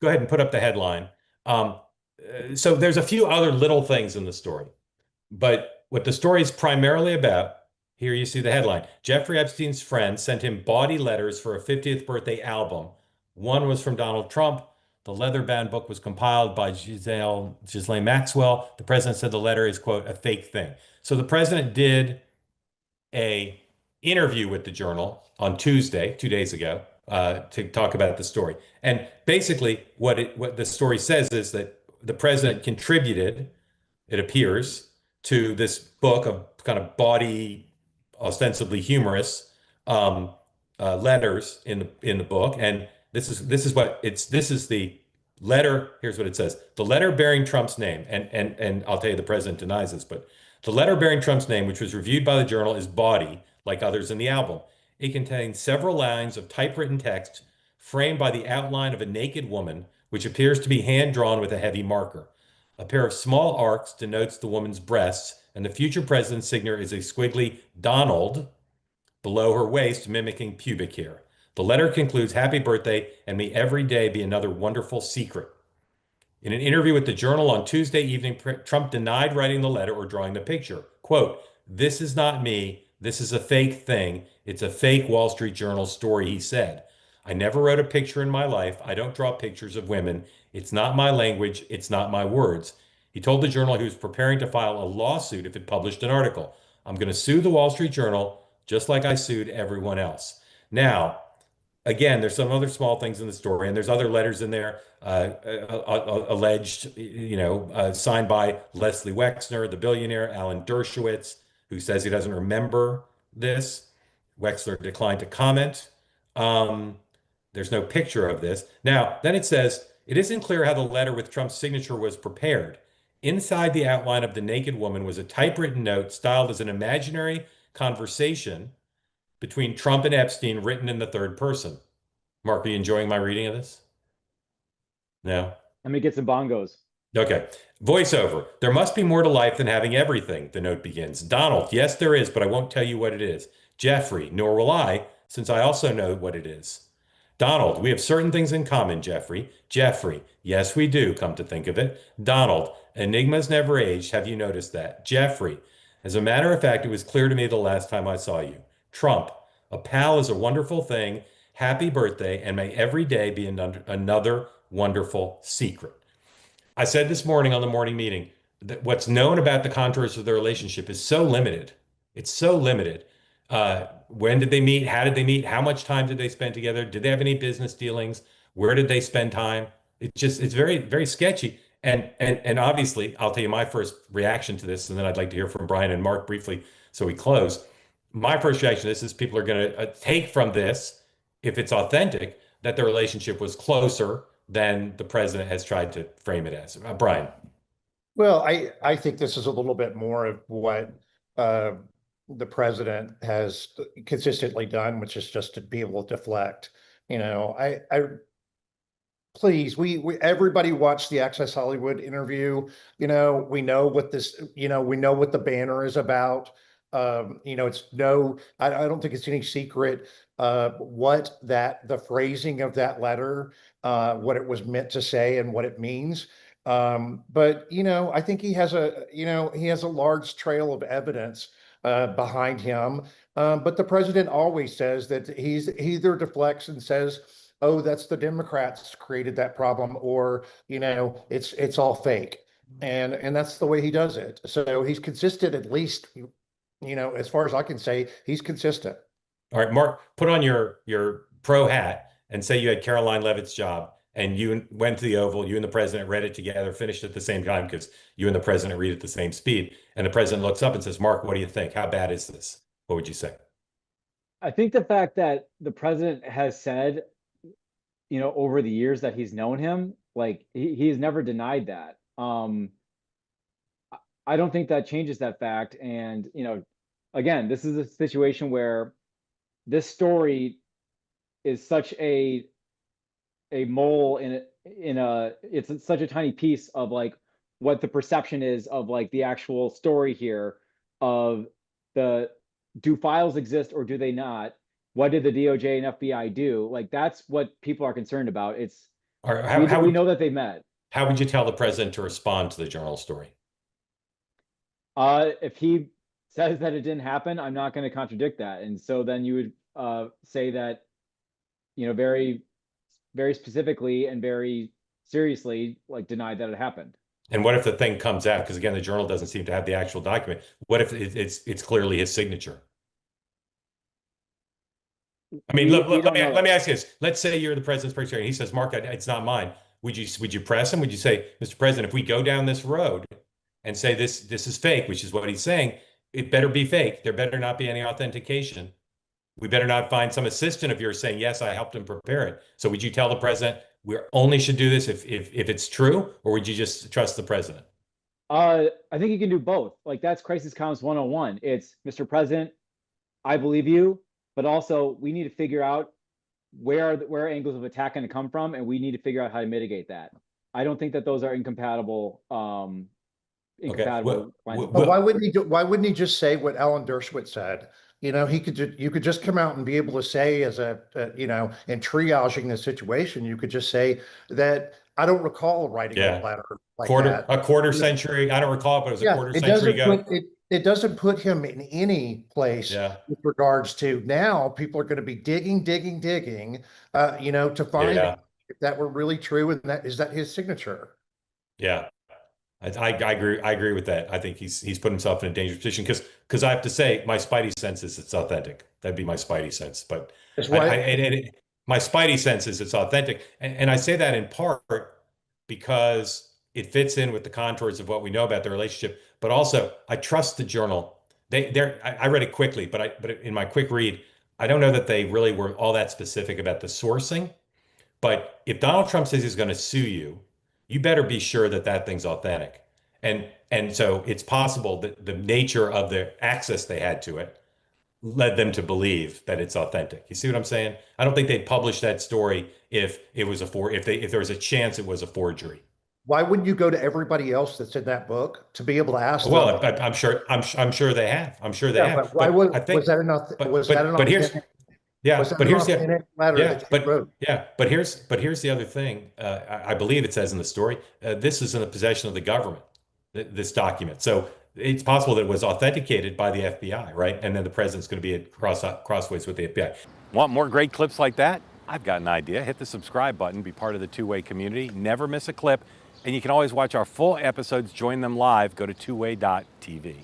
go ahead and put up the headline. So there's a few other little things in the story, but what the story is primarily about, here you see the headline. Jeffrey Epstein's friend sent him bawdy letters for a 50th birthday album. One was from Donald Trump. The leather-bound book was compiled by Ghislaine Maxwell. The president said the letter is, quote, a fake thing. So the president did a interview with the Journal on Tuesday, 2 days ago, to talk about the story. And basically, what the story says is that the president contributed, it appears, to this book of kind of bawdy, ostensibly humorous letters in the book. And this is the letter. Here's what it says: the letter bearing Trump's name, and I'll tell you the president denies this, but the letter bearing Trump's name, which was reviewed by the Journal, is bawdy, like others in the album. It contains several lines of typewritten text framed by the outline of a naked woman, which appears to be hand drawn with a heavy marker. A pair of small arcs denotes the woman's breasts, and the future president's signature is a squiggly Donald below her waist, mimicking pubic hair. The letter concludes, "Happy birthday, and may every day be another wonderful secret." In an interview with the Journal on Tuesday evening, Trump denied writing the letter or drawing the picture. Quote, "This is not me. This is a fake thing. It's a fake Wall Street Journal story," he said. "I never wrote a picture in my life. I don't draw pictures of women. It's not my language. It's not my words." He told the Journal he was preparing to file a lawsuit if it published an article. "I'm going to sue the Wall Street Journal just like I sued everyone else." Now, again, there's some other small things in the story, and there's other letters in there alleged, signed by Leslie Wexner, the billionaire, Alan Dershowitz, who says he doesn't remember this. Wexler declined to comment. There's no picture of this. Now, then it says, it isn't clear how the letter with Trump's signature was prepared. Inside the outline of the naked woman was a typewritten note styled as an imaginary conversation between Trump and Epstein, written in the third person. Mark, are you enjoying my reading of this? No? Let me get some bongos. Okay. Voiceover. "There must be more to life than having everything," the note begins. "Donald, yes, there is, but I won't tell you what it is. Jeffrey, nor will I, since I also know what it is. Donald, we have certain things in common, Jeffrey. Jeffrey, yes, we do, come to think of it. Donald, enigmas never aged. Have you noticed that? Jeffrey, as a matter of fact, it was clear to me the last time I saw you. Trump, a pal is a wonderful thing. Happy birthday, and may every day be another wonderful secret." I said this morning on the morning meeting that what's known about the contours of their relationship is so limited. It's so limited. When did they meet? How did they meet? How much time did they spend together? Did they have any business dealings? Where did they spend time? It's very, very sketchy. And obviously, I'll tell you my first reaction to this, and then I'd like to hear from Brian and Mark briefly so we close. My first reaction to this is people are going to take from this, if it's authentic, that the relationship was closer than the president has tried to frame it as. Brian. Well, I think this is a little bit more of what the president has consistently done, which is just to be able to deflect. I please, we everybody watched the Access Hollywood interview. We know what this, we know what the banner is about. It's no, I don't think it's any secret what the phrasing of that letter, what it was meant to say and what it means. But I think he has a large trail of evidence behind him. But the president always says that he either deflects and says, "Oh, that's the Democrats created that problem," or it's all fake. And that's the way he does it. So he's consistent, at least, as far as I can say, he's consistent. All right, Mark, put on your pro hat and say you had Caroline Levitt's job and you went to the Oval, you and the president read it together, finished at the same time because you and the president read at the same speed. And the president looks up and says, "Mark, what do you think? How bad is this?" What would you say? I think the fact that the president has said, over the years that he's known him, like he's never denied that. I don't think that changes that fact. And, again, this is a situation where this story is such a mole it's such a tiny piece of like what the perception is of like the actual story here of do files exist or do they not? What did the DOJ and FBI do? Like, that's what people are concerned about. It's Or We know that they met. how would you tell the president to respond to the journal story? If he says that it didn't happen, I'm not going to contradict that. And so then you would say that, very, very specifically and very seriously, like denied that it happened. And what if the thing comes out? Because again, the journal doesn't seem to have the actual document. What if it's clearly his signature? I mean, look, let me ask you this. Let's say you're the president's secretary, and he says, "Mark, it's not mine." Would you press him? Would you say, "Mr. President, if we go down this road and say this is fake," which is what he's saying, it better be fake. There better not be any authentication. We better not find some assistant of yours saying, "Yes, I helped him prepare it." So would you tell the president we only should do this if it's true, or would you just trust the president? I think you can do both. Like that's crisis comms 101. It's Mr. President, I believe you, but also we need to figure out where angles of attack going to come from, and we need to figure out how to mitigate that. I don't think that those are incompatible. Incompatible. Okay. But why wouldn't he just say what Alan Dershowitz said? You could just come out and be able to say as in triaging the situation, you could just say that I don't recall writing a letter like that. A quarter century. I don't recall, but it was a quarter century ago. It doesn't put him in any place with regards to now people are going to be digging, to find if that were really true. And is that his signature? Yeah. I agree with that. I think he's put himself in a dangerous position because I have to say my spidey sense is it's authentic. That'd be my spidey sense. But my spidey sense is it's authentic. And I say that in part because it fits in with the contours of what we know about the relationship. But also, I trust the journal. I read it quickly, but in my quick read, I don't know that they really were all that specific about the sourcing. But if Donald Trump says he's going to sue you, you better be sure that thing's authentic. And so it's possible that the nature of the access they had to it led them to believe that it's authentic. You see what I'm saying? I don't think they'd publish that story if it was if there was a chance it was a forgery. Why wouldn't you go to everybody else that's in that book to be able to ask them? Well, I'm sure they have. I'm sure they have. But why was that enough? But here's the other thing. I believe it says in the story, this is in the possession of the government, this document. So it's possible that it was authenticated by the FBI, right? And then the president's going to be at crossways with the FBI. Want more great clips like that? I've got an idea. Hit the subscribe button, be part of the two-way community, never miss a clip. And you can always watch our full episodes, join them live, go to twoway.tv.